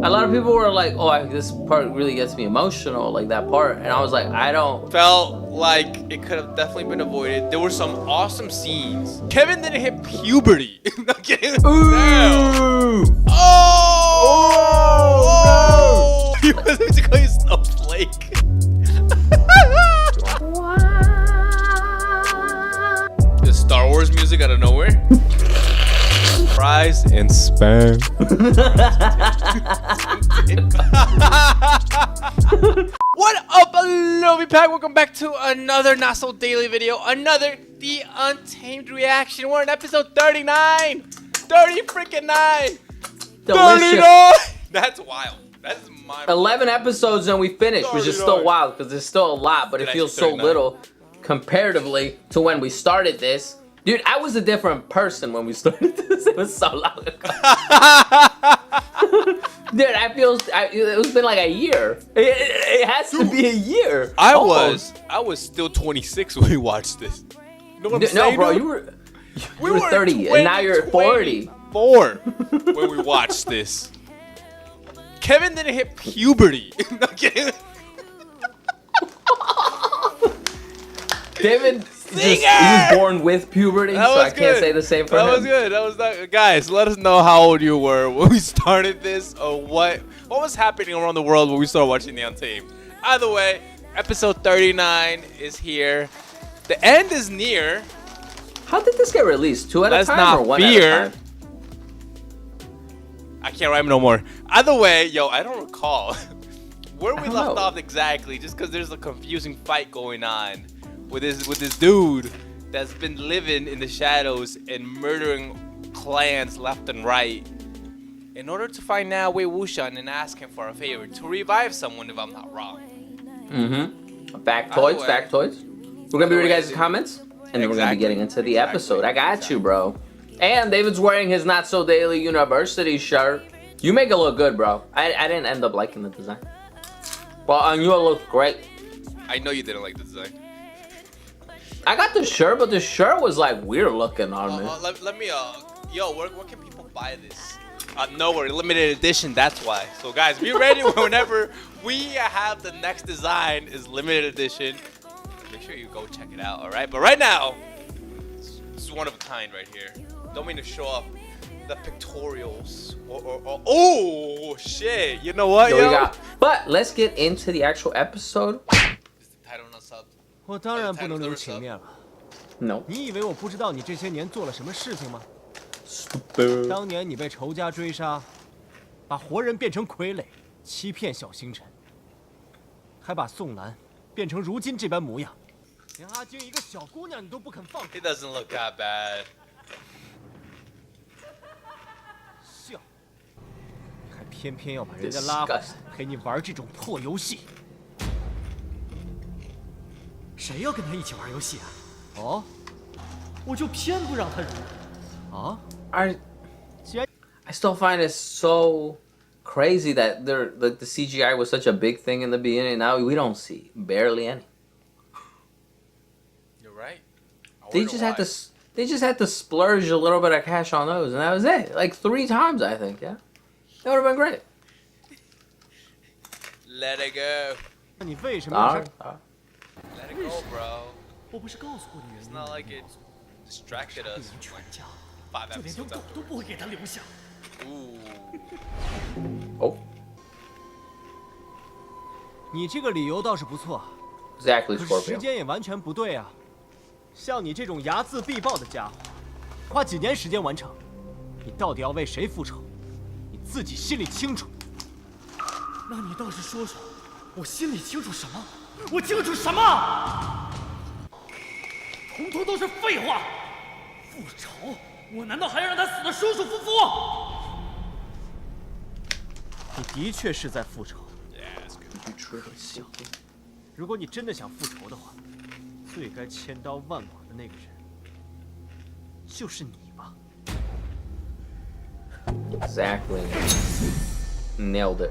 A lot of people were like, "Oh, this part really gets me emotional," like that part, and I was like, I don't. Felt like it could have definitely been avoided. There were some awesome scenes. Kevin didn't hit puberty. Not kidding. Ooh! Oh! He was basically a snowflake. The Star Wars music out of nowhere. Fries and spam. What up, Lobby Pack? Welcome back to another Not So Daily video. Another The Untamed reaction. We're on episode 39. 30 freaking 9. 39. That's wild. That's my 11 episodes and we finished, which is still wild because there's still a lot, but it feels so little comparatively to when we started this. Dude, I was a different person when we started this. It was so long ago. Dude, it's been like a year. It has to be a year. I was still 26 when we watched this. You know what I'm saying, bro, dude? you were 30 and now you're 40. 4 when we watched this. Kevin didn't hit puberty. Not kidding. Kevin he was born with puberty, so I can't say the same for him. That was good. That was not, guys, let us know how old you were when we started this, or what was happening around the world when we started watching The Untamed. Either way, episode 39 is here. The end is near. How did this get released? 2 at a time or 1 at a time? I can't rhyme no more. Either way, yo, I don't recall where we left off exactly, just because there's a confusing fight going on with this dude that's been living in the shadows and murdering clans left and right in order to find out Wei Wuxian and ask him for a favor to revive someone, if I'm not wrong. Factoids. We're gonna be reading guys' comments, and then we're gonna be getting into the episode. I got you, bro. And David's wearing his Not So Daily University shirt. You make it look good, bro. I didn't end up liking the design. Well, on you it looked great. I know you didn't like the design. I got the shirt, but the shirt was like weird looking on me. Let me, yo, where can people buy this? Nowhere, limited edition, that's why. So guys, be ready whenever we have the next design is limited edition. Make sure you go check it out, all right? But right now, this is one of a kind right here. Don't mean to show off the pictorials. Oh, shit. You know what, yo? But let's get into the actual episode. Is the title not subbed? 我当然不能留情面了。No. 你以为我不知道你这些年做了什么事情吗？ Stupid. 当年你被仇家追杀，把活人变成傀儡，欺骗小星辰，还把宋兰变成如今这般模样，连阿晶一个小姑娘你都不肯放过。 It doesn't look that bad. 笑，还偏偏要把人家拉回来陪你玩这种破游戏。 谁要跟他一起玩游戏啊？哦，我就偏不让他融入。啊？ I still find it so crazy that the CGI was such a big thing in the beginning. Now we don't see barely any. You're right. They just had to splurge a little bit of cash on those, and that was it. Like 3 times, I think. Yeah, that would have been great. Let it go. 那你为什么？ Let it go, bro. 我不是告诉过你 It's not like it distracted us. 全家， 5 就连条 episodes 狗都不会给他留下。 Ooh. Oh, 你这个理由倒是不错， exactly, 可是 Scorpio. 时间也完全不对啊。像你这种睚眦必报的家伙，花几年时间完成，你到底要为谁复仇？你自己心里清楚。那你倒是说说，我心里清楚什么？我清楚什么？统统都是废话。复仇？我难道还要让他死得舒舒服服？你的确是在复仇。行，如果你真的想复仇的话，最该千刀万剐的那个人，就是你吧。Exactly. Nailed it.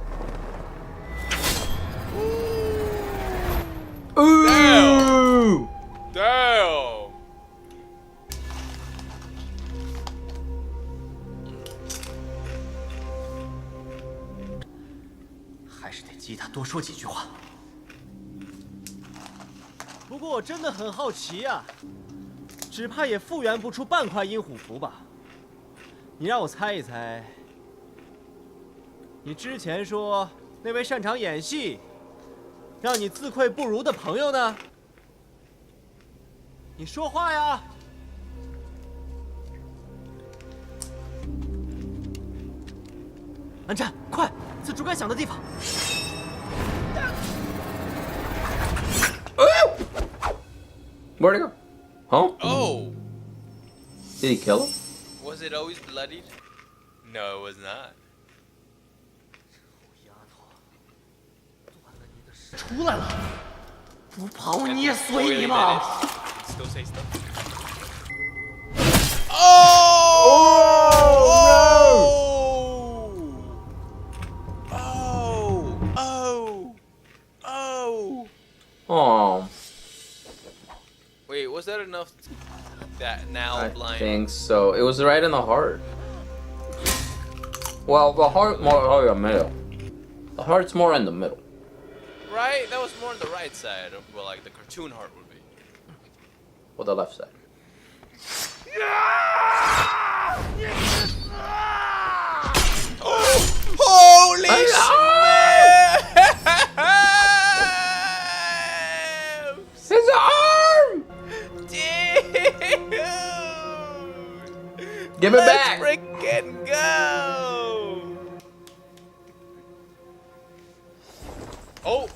Ooh! Damn! 还是得激他多说几句话。不过我真的很好奇呀，只怕也复原不出半块阴虎符吧？你让我猜一猜，你之前说那位擅长演戏，让你自愧不如的朋友呢？你说话呀！安战，快，刺竹竿响的地方。Where'd he go? Huh? Oh! Did he kill him? Was it always bloodied? No, it was not. 出来了，不跑你也 And 随 Oily 你 did 嘛！ it. Still say stuff. Oh! Oh! Oh! Oh! Oh, Wait, was that enough? That now I blind. think so. It was right in the heart. Well, the heart more oh yeah, middle. The heart's more in the middle. Right? That was more on the right side of where like the cartoon heart would be. Or the left side. Holy smokes! His arm! Dude! Give it back! Let's freaking go! Oh!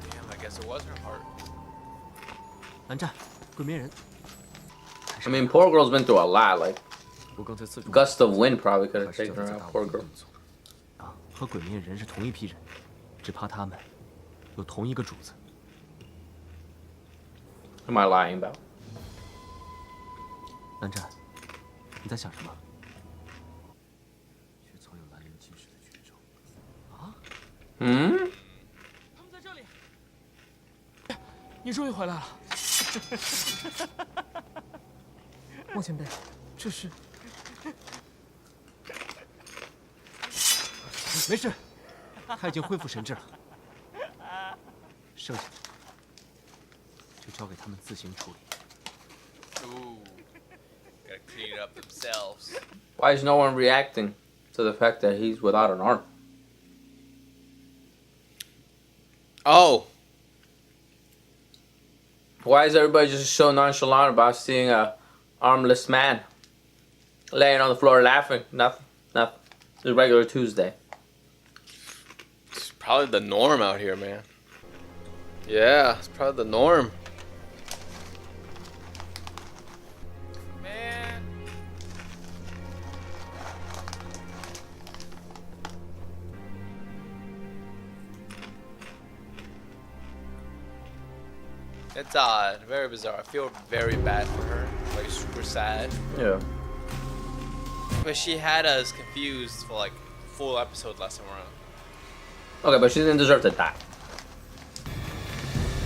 Damn, I guess it was her heart. 安战，鬼面人。 I mean, poor girl's been through a lot. Like, 我刚才刺中 gust of wind probably could 还 have 是 taken 叫 her 他 out. 干 Poor 我的 girl. 动作啊，和鬼面人是同一批人，只怕他们有同一个主子。 What am I lying about? 安战，你在想什么？却曾有兰陵进士的绝招。啊？ Hmm? 他们在这里。你终于回来了。莫前辈，这是……没事，他已经恢复神智了。剩下的就交给他们自行处理。 Ooh. Gotta clean it up themselves. Why is no one reacting to the fact that he's without an arm? Oh. Why is everybody just so nonchalant about seeing a armless man laying on the floor laughing? Nothing. Nothing. It's a regular Tuesday. It's probably the norm out here, man. Yeah, it's probably the norm. Man. It's odd, very bizarre. I feel very bad for her, like super sad. Yeah. But she had us confused for like full episode last time around. Okay, but she didn't deserve to die.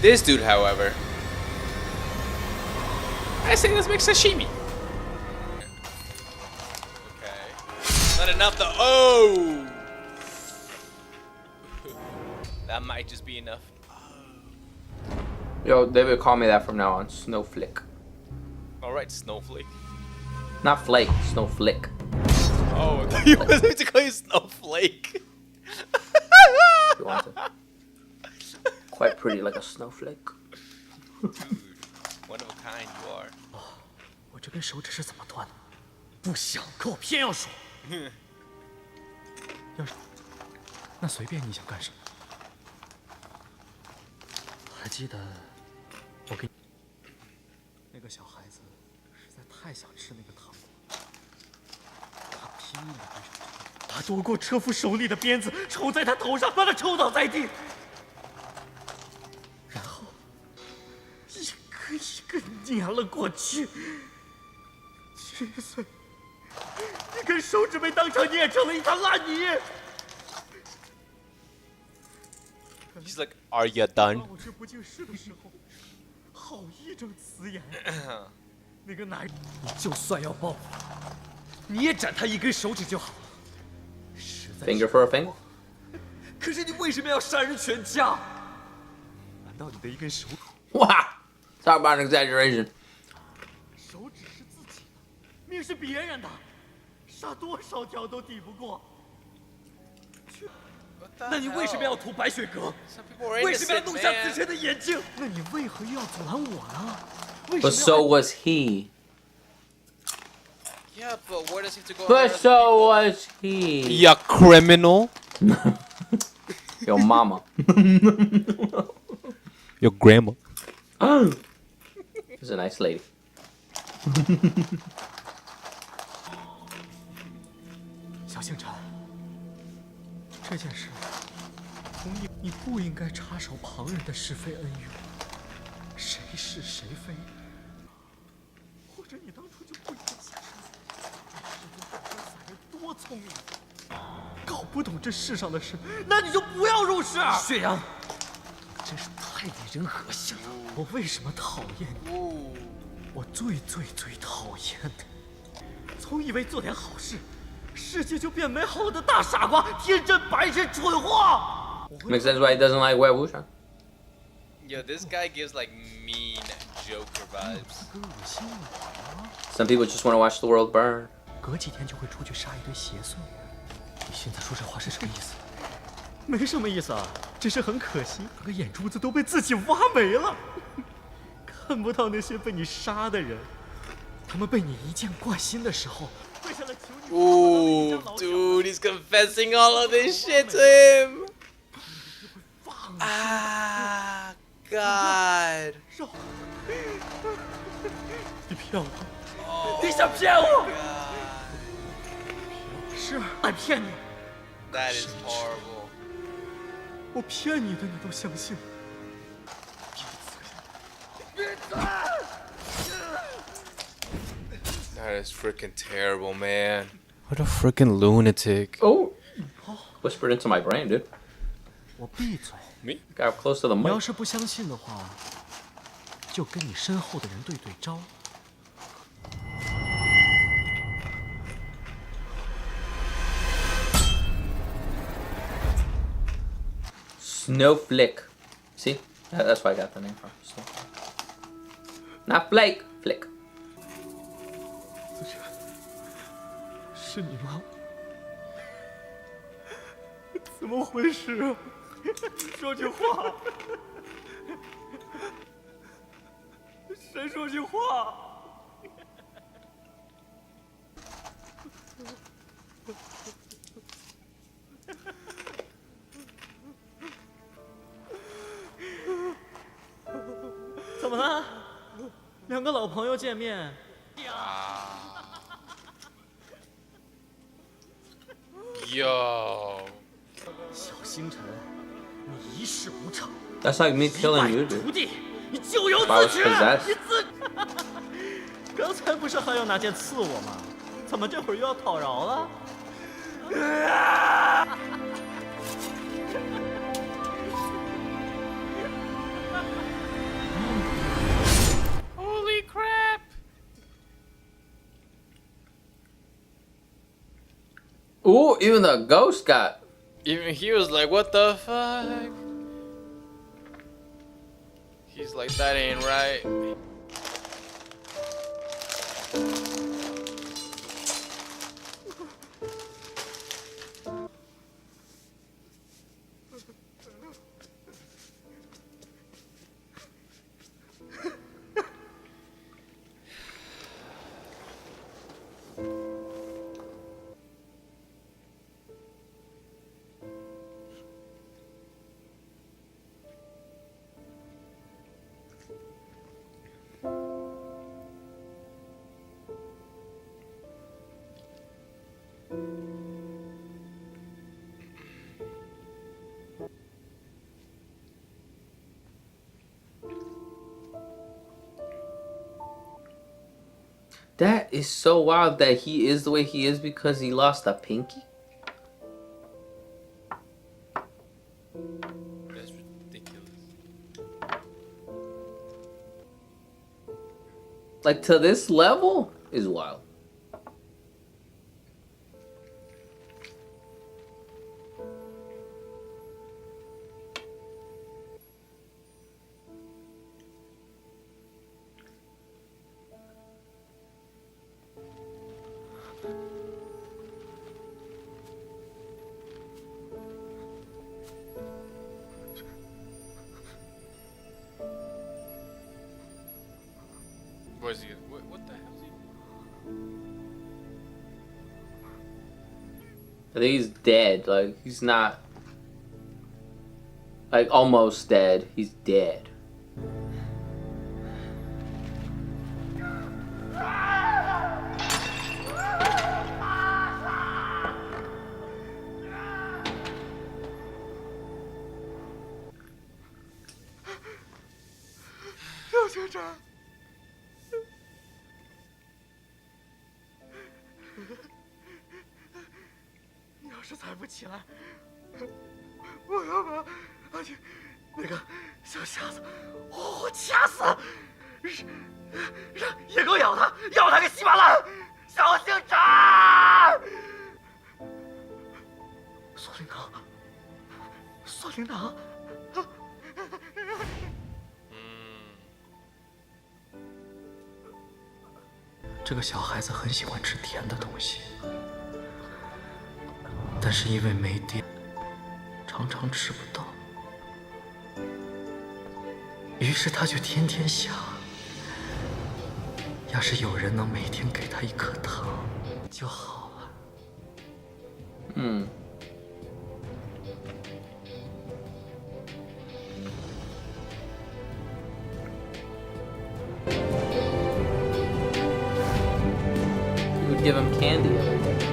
This dude, however, I say let's make sashimi. Okay. Not enough though. Oh! That might just be enough. Yo, David, call me that from now on. Snowflake. Alright, snowflake. Not flake, snowflake. Oh, you want me to call you snowflake? If you want to. Quite pretty, like a snowflake. Dude, one of a kind you are. 我这根手指是怎么断的？不想，可我偏要说。要是，那随便你想干什么。还记得我给那个小孩子实在太想吃那个糖果，他拼命地对上车，他夺过车夫手里的鞭子，抽在他头上，把他抽倒在地，然后一个一个碾了过去。7岁，一根手指被当场碾成了一滩烂泥。She's like, "Are you done?" 我这不经事的时候，好义正辞严。那个男人，你就算要报复，你也斩他一根手指就好了。实在是 Finger for a finger. 可是你为什么要杀人全家？难道你的一根手 Wow. Talk about an exaggeration. 手指是自己的，命是别人的，杀多少条都抵不过。那你为什么要涂白雪革？ Some people are 为什么要 innocent, 弄瞎 man. 子辰的眼睛？那你为何又要阻拦我呢？为 But 什 so 么要？ was he. Yeah, but where does he have to go? But so was he. You criminal. Yo, mama. Your grandma. She's a nice lady. 小星辰，这件事，从你不应该插手旁人的是非恩怨，谁是谁非，或者你当初就不应该下手。世间本该散人多聪明，搞不懂这世上的事，那你就不要入世。雪阳，真是太令人恶心了。我为什么讨厌你？我最讨厌的，总以为做点好事，世界就变美好了的大傻瓜，天真白痴蠢货。 Makes sense why he doesn't like Wei Wuxian. Yo, this guy gives like mean Joker vibes. 更恶心我。 Some people just want to watch the world burn. 隔几天就会出去杀一堆邪祟。你现在说这话是什么意思？没什么意思啊，只是很可惜，两个眼珠子都被自己挖没了，看不到那些被你杀的人，他们被你一见惯心的时候，跪下来求你。 Ooh, dude, he's confessing all of this shit to him. Ah, God. 你骗我！你想骗我？是，俺骗你。 That is horrible. 我骗你的，你都相信。 That is freaking terrible, man. What a freaking lunatic. Oh. Whispered into my brain, dude. 我闭嘴。 Me? Got close to the 你要 mic. 是不相信的话，就跟你身后的人对对招。 Snowflake. See? That's where I got the name from. Snowflake. Not flake. Flick. 是你吗？怎么回事啊？说句话！谁说句话？怎么了？两个老朋友见面。 Yo. 小星辰，你一事无成， That's like me killing you, 徒 dude. 弟，你咎由 If I 自 was 取。 possessed. 你自……刚才不是还要拿剑刺我吗？怎么这会儿又要讨饶了？ Holy crap. Ooh, even the ghost got. Even he was like, what the fuck? He's like, that ain't right. That is so wild that he is the way he is because he lost a pinky. like to this level is wild. Where's he? What the hell is he? I think he's dead. Like, he's not... like, almost dead. He's dead.这个小孩子很喜欢吃甜的东西，但是因为没电，常常吃不到。于是他就天天想，要是有人能每天给他一颗糖就好了。嗯。Give him candy every day.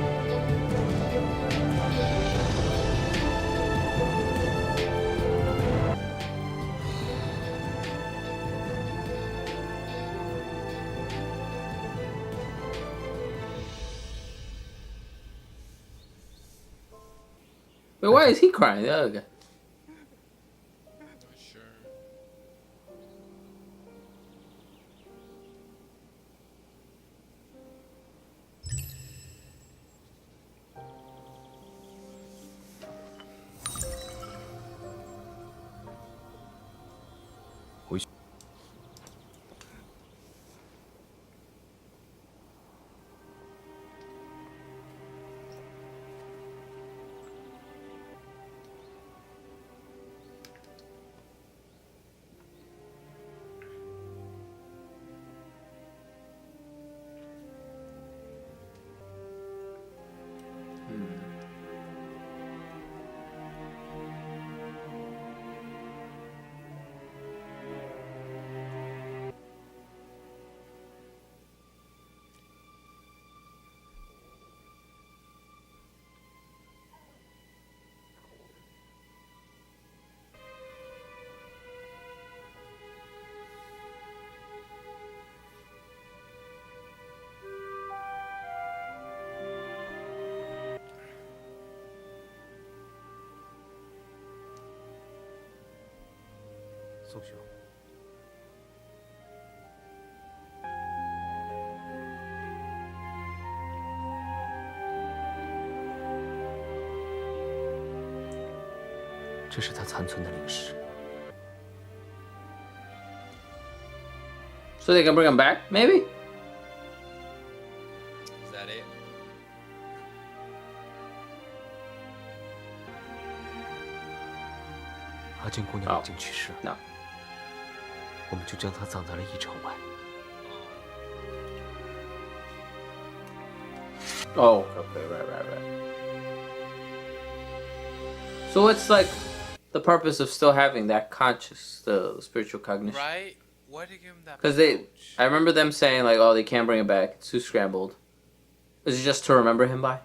But why is he crying? The other guy. Not sure. 宋兄，这是他残存的灵石。So they can bring him back, maybe? Is that it? 阿金姑娘已经去世了， No. 我们就将她葬在了一城外。 Oh, okay, right. So what's like the purpose of still having that conscious, the spiritual cognition? Right? Why did they give him that? Because I pouch? remember them saying like, oh, they can't bring him back. It's too scrambled. Is it just to remember him by?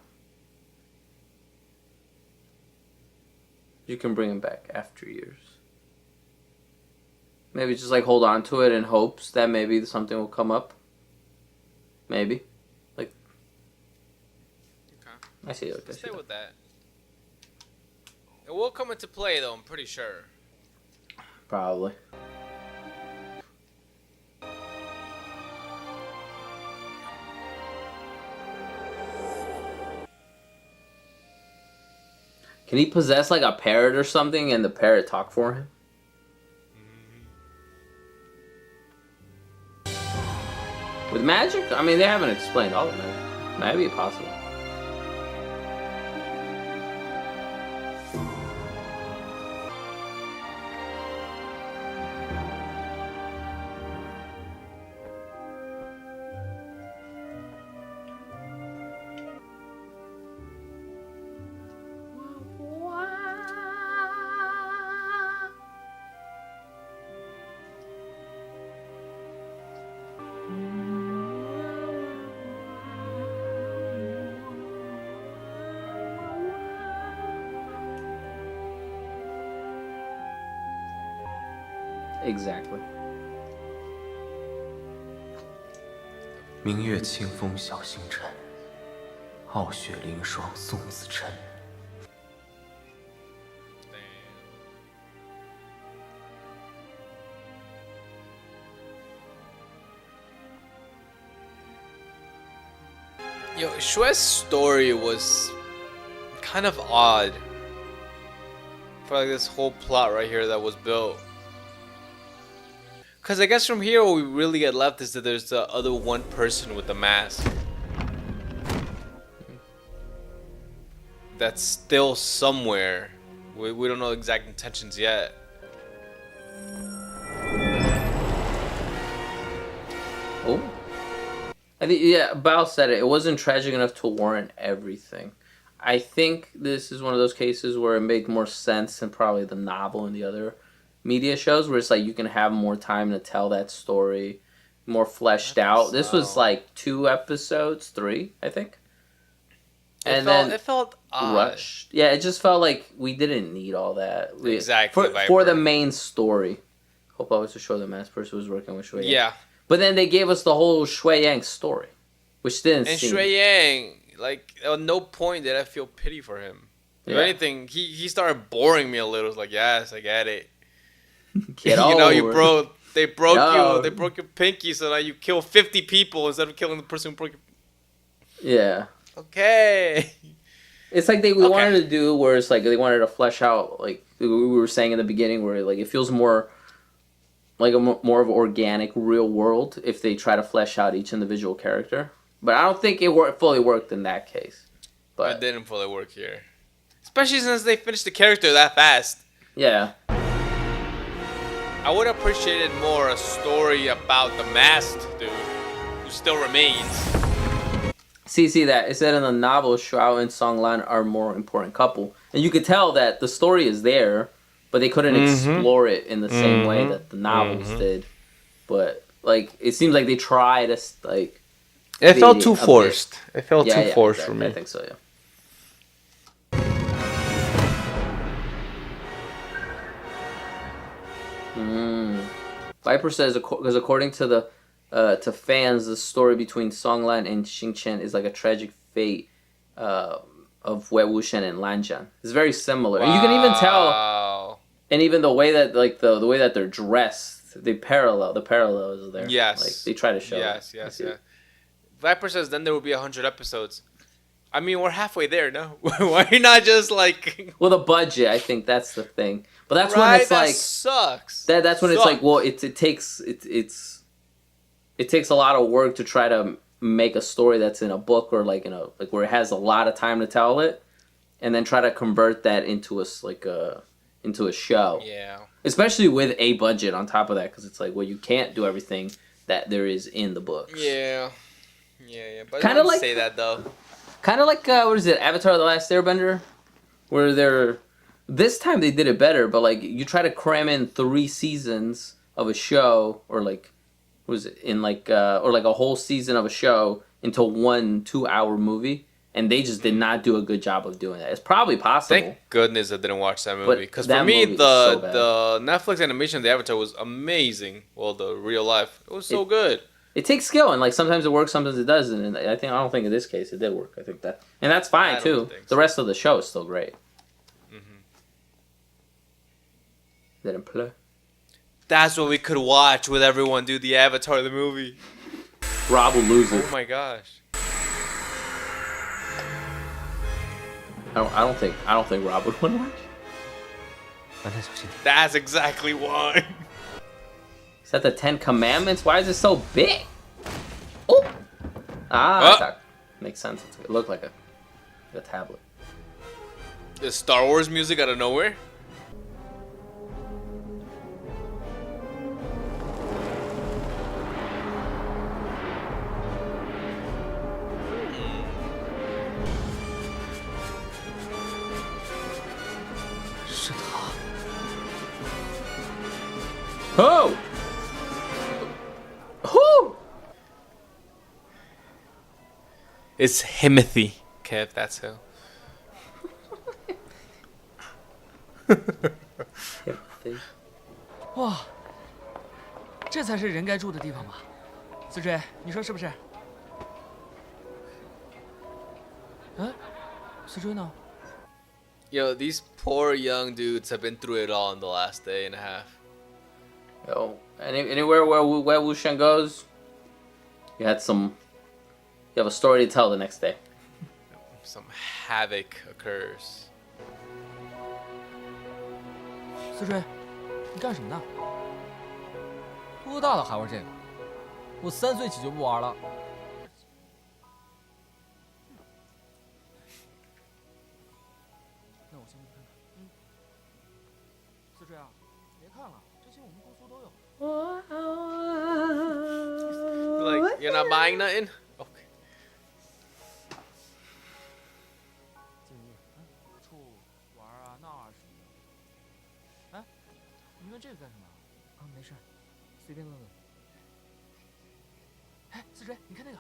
You can bring him back after years. Maybe just like hold on to it in hopes that maybe something will come up. Maybe. Like. Okay. I see it. Stay with that. It will come into play though, I'm pretty sure. Probably. Can he possess like a parrot or something and the parrot talk for him? With magic? I mean, they haven't explained all of it. Might be possible. Exactly. 明月清风晓星辰，傲雪凌霜宋子辰。 Yo, Shue's story was kind of odd for like this whole plot right here that was built. Cause I guess from here what we really get left is that there's the other one person with the mask that's still somewhere. We don't know exact intentions yet. Oh. I think, yeah, Bao said it. It wasn't tragic enough to warrant everything. I think this is one of those cases where it made more sense than probably the novel and the other media shows, where it's like you can have more time to tell that story, more fleshed out. This was like 2 episodes, 3, I think. And it felt odd. Rushed. Yeah, it just felt like we didn't need all that. Exactly. For the main story. Hope I was to show the masked person who was working with Shui Yang. Yeah. But then they gave us the whole Shui Yang story, which didn't And seem... Shui Yang, like, at no point did I feel pity for him. If Yeah. anything, he started boring me a little. It's like, yes, I get it. Get you know, over. they broke No. you, they broke your pinky, so now you kill 50 people instead of killing the person who broke your... Yeah. Okay. It's like we wanted to do where it's like they wanted to flesh out, like we were saying in the beginning, where like it feels more like more of an organic, real world if they try to flesh out each individual character. But I don't think it fully worked in that case. But It didn't fully work here. Especially since they finished the character that fast. yeah. I would have appreciated more a story about the masked dude who still remains. See that. It said in the novel, Shuao and Song Lan are a more important couple. And you could tell that the story is there, but they couldn't explore it in the same way that the novels did. But, like, it seems like they tried to, like... It felt too a bit. forced. It felt too forced exactly. for me. I think so, yeah. Viper says, because according to the to fans, the story between Song Lan and Xing Chen is like a tragic fate of Wei Wuxian and Lan Zhan. It's very similar, and you can even tell, and even the way that like the way that they're dressed, the parallel is there. Yes, like they try to show. Yes. Viper says then there will be 100 episodes. I mean, we're halfway there, no? Why not just like? Well, the budget, I think that's the thing. But that's right, when it's that like sucks. That's when it's like, well, it takes a lot of work to try to make a story that's in a book or like in a like where it has a lot of time to tell it, and then try to convert that into a show. Yeah. Especially with a budget on top of that, because it's like, well, you can't do everything that there is in the books. Yeah. But Kinda I like- say that though. Kind of like what is it, Avatar: The Last Airbender, where they're this time they did it better, but like you try to cram in 3 seasons of a show, or like what was it in like or like a whole season of a show into 1 2-hour movie, and they just did not do a good job of doing that. It's probably possible. Thank goodness I didn't watch that But movie, because that for me movie was so bad. the Netflix animation of the Avatar was amazing. Well, the real life, it was so good. It takes skill, and like sometimes it works, sometimes it doesn't. And I don't think in this case it did work. I think that, and that's fine I don't too. think The so. rest of the show is still great. Didn't play. That's what we could watch with everyone do the Avatar the movie. Rob will lose it. Oh my gosh. I don't think Rob would want to watch. 蓝湛小心点。 That's exactly why. Is that the Ten Commandments? Why is it so big? Oh! Oh. That makes sense. It looked like a tablet. Is Star Wars music out of nowhere? Oh! Who? It's Himothy. Kev, that's who. 哇，这才是人该住的地方吧？思追，你说是不是？哎，思追呢？ Yo, these poor young dudes have been through it all in the last day and a half. Yo, anywhere where Wu Shen goes, you have a story to tell the next day. Some havoc occurs. 思追，你干什么呢？多大了还玩这个？我3岁起就不玩了。那我先去看看。嗯。思追啊，别看了，这些我们公司都有。 Like, you're not buying nothing? Okay. 静怡，处玩啊闹啊什么的。哎，你问这个干什么？啊，没事，随便问问。哎，思追，你看那个。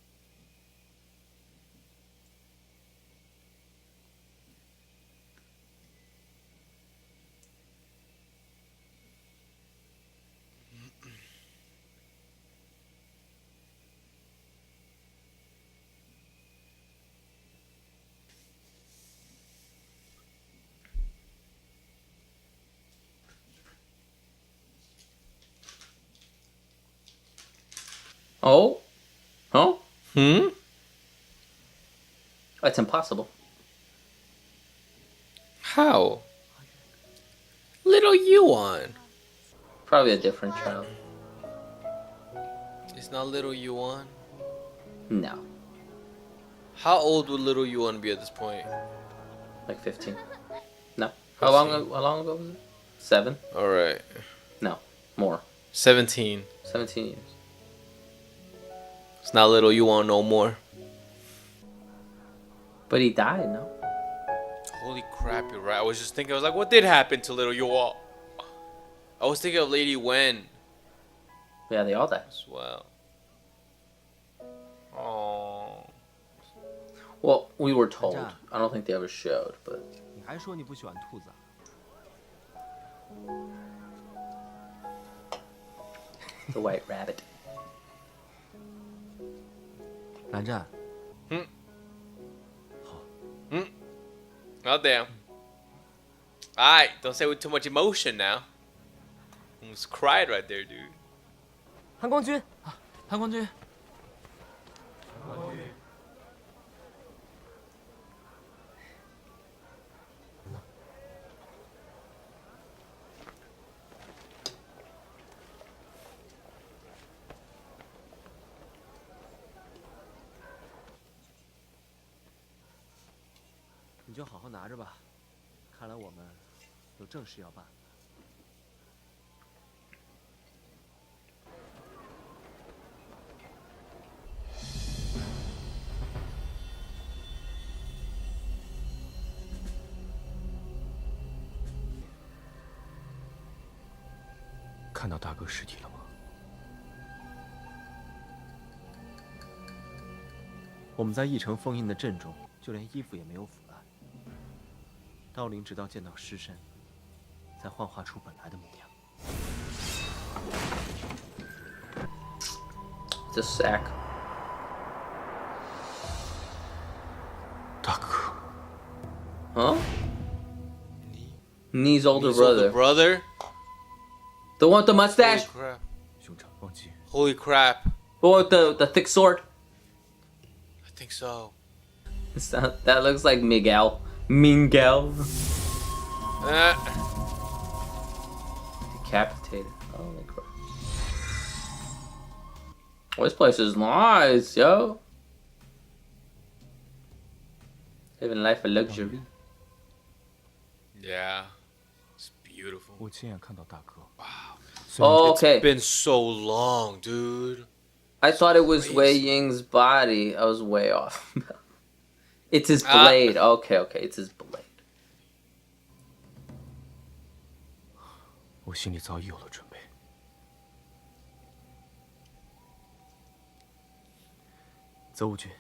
Oh? Huh? Hmm? That's impossible. How? Little Yuan. Probably a different child. It's not little Yuan. No. How old would little Yuan be at this point? Like 15. No. How long ago was it? 7? Alright. No. More. 17. 17 years. It's not little Yuan no more. But he died, no? Holy crap, you're right. I was just thinking, I was like, what did happen to little Yuan? I was thinking of Lady Wen Yeah, they all died. as well. Oh. Well, we were told. I don't think they ever showed, but 你还说你不喜欢兔子啊？ the white rabbit. 蓝湛， Oh damn. Alright, don't say it with too much emotion now. Almost cried right there, dude. 韩光君啊，韩光君，你就好好拿着吧。看来我们有正事要办。看到大哥尸体了吗？我们在一城封印的阵中，就连衣服也没有腐烂。道灵直到见到尸身，才幻化出本来的模样。 It's a sack. 大哥， Huh? Nee's older He's older brother. brother? The one with the Holy mustache? crap. 兄长忘记， Holy crap. The one with the thick sword? I think so. That looks like Miguel. Mingel. Uh, Decapitated. Holy crap. Oh, this place is nice, yo. Living life of luxury. yeah. It's beautiful. 我亲眼看到大哥。 Oh, okay. It's been so long, dude. I thought it was Crazy. Wei Ying's body. I was way off. It's his blade. Okay, okay. It's his blade. 我心里早已有了准备。泽无君，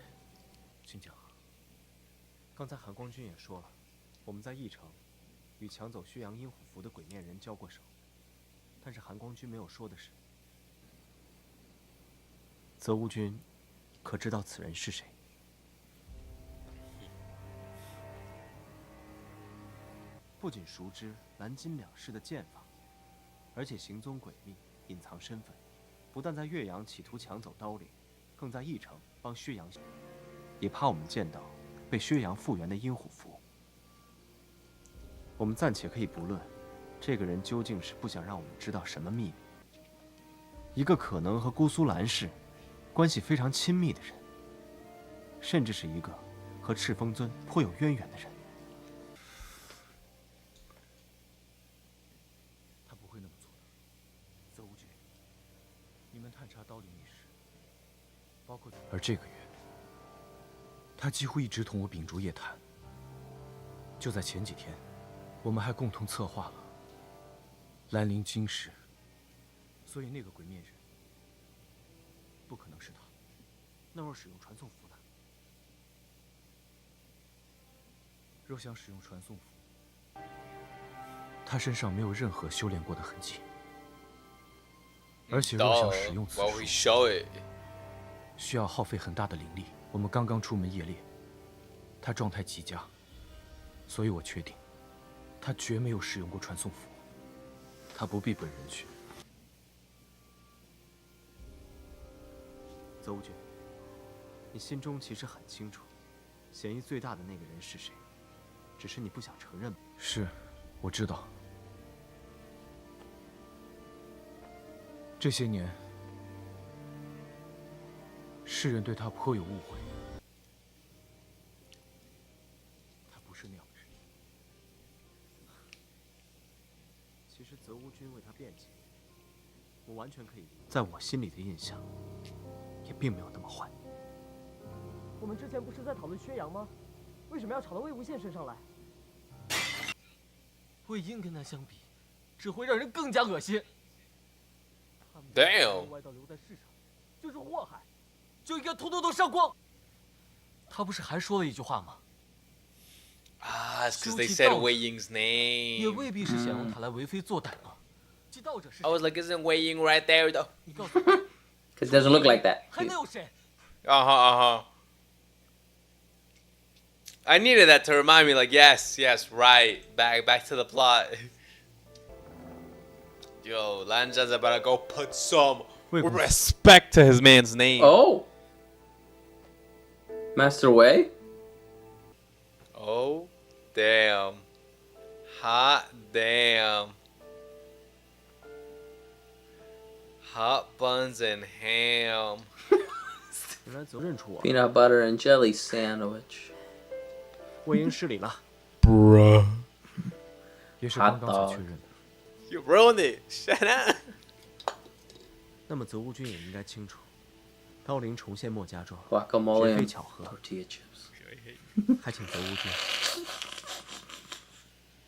请讲。刚才韩光君也说了，我们在义城与抢走薛洋阴虎符的鬼面人交过手，但是韩光君没有说的是，泽无君可知道此人是谁？不仅熟知蓝金两世的剑法，而且行踪诡秘，隐藏身份，不但在岳阳企图抢走刀灵，更在义城帮薛洋，也怕我们见到被薛洋复原的阴虎符。我们暂且可以不论，这个人究竟是不想让我们知道什么秘密，一个可能和姑苏蓝氏关系非常亲密的人，甚至是一个和赤峰尊颇有渊源的人。他不会那么做的，泽无君。你们探查刀灵一事，包括而这个月，他几乎一直同我秉烛夜谈。就在前几天，我们还共同策划了兰陵金石，所以那个鬼面人不可能是他。那若使用传送符呢？若想使用传送符，他身上没有任何修炼过的痕迹，而且若想使用此 Why would he 术， show it? 需要耗费很大的灵力。我们刚刚出门夜猎，他状态极佳，所以我确定，他绝没有使用过传送符。他不必本人去。泽无君，你心中其实很清楚，嫌疑最大的那个人是谁，只是你不想承认。是，我知道。这些年，世人对他颇有误会。他不是那样的人。其实泽无君为他辩解，我完全可以。在我心里的印象，也并没有那么坏。我们之前不是在讨论薛洋吗？为什么要吵到魏无羡身上来？魏婴跟他相比，只会让人更加恶心。 Damn. 歪道留在世上，就是祸害，就应该通通都烧光。他不是还说了一句话吗？ Ah, it's because they said Wei Ying's 也 name. 未必是想用他来为非作歹吗？继道者是 I was like, isn't Wei Ying right there though? 你告诉我， It doesn't look like that. 还能有谁？ I needed that to remind me, like, yes, right. Back to the plot. Yo, Lanjan's about to go put some respect to his man's name. Oh. Master Wei? Oh, damn. Hot damn. Hot buns and ham. 原来泽认出我， Peanut butter and jelly sandwich. 魏婴失礼了。 Bruh. 也是刚刚才确认的。 You ruined it. Shut up. 那么泽无君也应该清楚，刀灵重现墨家庄， Guacamole 绝非 and 巧合。 tortilla chips. 还请泽无君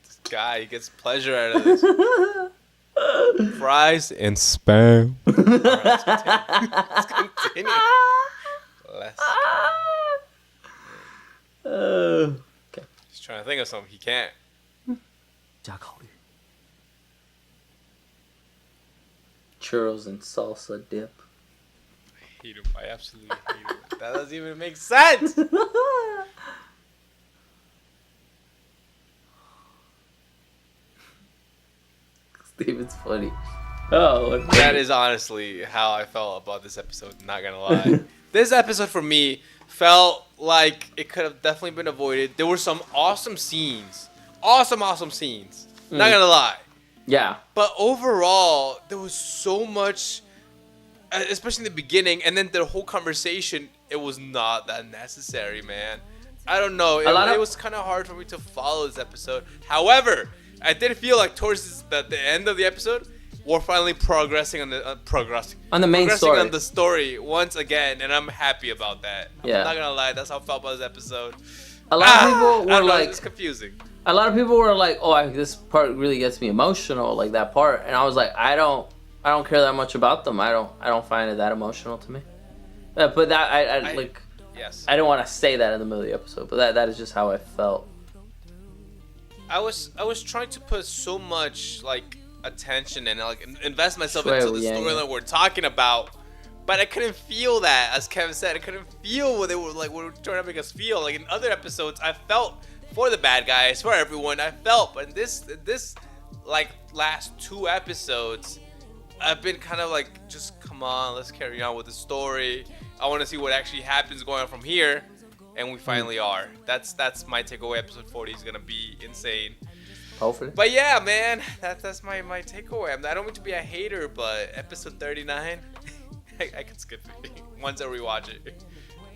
This guy, he gets pleasure out of this. Fries and spam. Alright, let's continue. Let's Okay. He's trying to think of something. He can't. 加考虑。 Churros and salsa dip. Hate him. I absolutely hate him. That doesn't even make sense. Steven's funny. Oh, That is honestly how I felt about this episode. Not gonna lie. This episode for me felt like it could have definitely been avoided. There were some awesome scenes. Awesome scenes. Not gonna lie. Yeah. But overall, there was so much, especially in the beginning, and then the whole conversation, it was not that necessary, man. I don't know. It was kind of hard for me to follow this episode. However, I did feel like towards the end of the episode, we're finally progressing on the main story. On the story once again, and I'm happy about that. Yeah. I'm not gonna lie, that's how I felt about this episode. A lot of people were like, it's confusing. A lot of people were like, "Oh, this part really gets me emotional, like that part," and I was like, "I don't care that much about them. I don't find it that emotional to me." But that I like. Yes. I don't want to say that in the middle of the episode, but that is just how I felt. I was trying to put so much like attention and like invest myself into the storyline we're talking about, but I couldn't feel that. As Kevin said, I couldn't feel what they were like. What they were trying to make us feel. Like in other episodes, I felt for the bad guys, for everyone. I felt, but in this like last 2 episodes, I've been kind of like, just come on, let's carry on with the story. I want to see what actually happens going on from here, and we finally are. That's my takeaway. Episode 40 is gonna be insane. Hopefully. But yeah, man, that's my takeaway. I don't mean to be a hater, but episode 39, I could skip it once I rewatch it.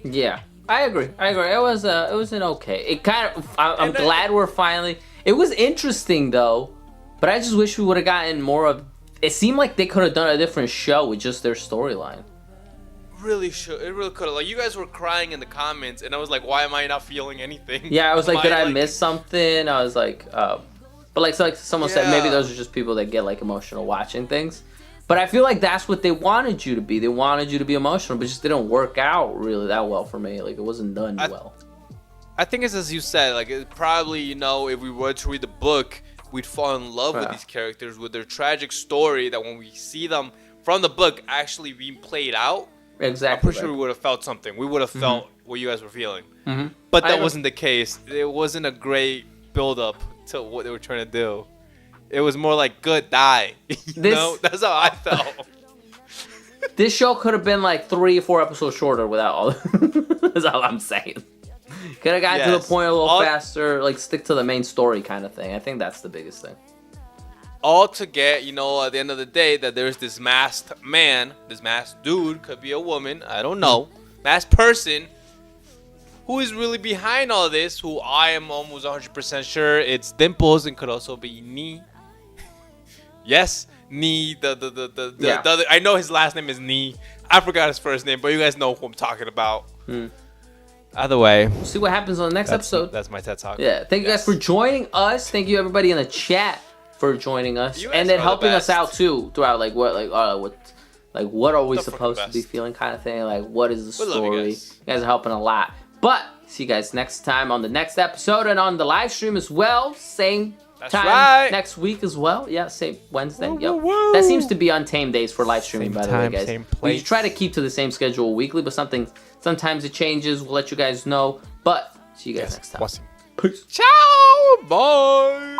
Yeah, I agree. It was an okay. It kind of. I'm glad we're finally. It was interesting though, but I just wish we would have gotten more of. It seemed like they could have done a different show with just their storyline. Really should. It really could have. Like, you guys were crying in the comments, and I was like, why am I not feeling anything? Yeah, I was like, did I miss something? I was like, but like someone said, maybe those are just people that get like emotional watching things. But I feel like that's what they wanted you to be. They wanted you to be emotional, but it just didn't work out really that well for me. Like, it wasn't done well. I think it's as you said. Like, it probably, you know, if we were to read the book, we'd fall in love with these characters, with their tragic story, that when we see them from the book actually being played out, exactly, I'm pretty sure we would have felt something. We would have felt what you guys were feeling. But that wasn't the case. It wasn't a great build-up to what they were trying to do. It was more like, good, die. You know? That's how I felt. This show could have been like 3 or 4 episodes shorter without all. That's all I'm saying. Could have gotten to the point a little faster, like stick to the main story kind of thing. I think that's the biggest thing. All to get, you know, at the end of the day, that there's this masked man, this masked dude, could be a woman, I don't know, masked person, who is really behind all this, who I am almost 100% sure it's Dimples, and could also be Nee. Yes, Nee, the other, I know his last name is Nee. I forgot his first name, but you guys know who I'm talking about. Either way, we'll see what happens on the next episode. That's my TED Talk. Yeah, thank you guys for joining us. Thank you everybody in the chat for joining us, and then helping us out too throughout. Like what are we supposed to be feeling, kind of thing. Like, what is the story? You guys are helping a lot. But see you guys next time on the next episode and on the live stream as well. Same time next week as well. Yeah, same Wednesday. Yep. That seems to be Untamed days for live streaming, by the way, guys. We try to keep to the same schedule weekly, but sometimes it changes. We'll let you guys know. But see you guys next time. Peace. Ciao. Bye.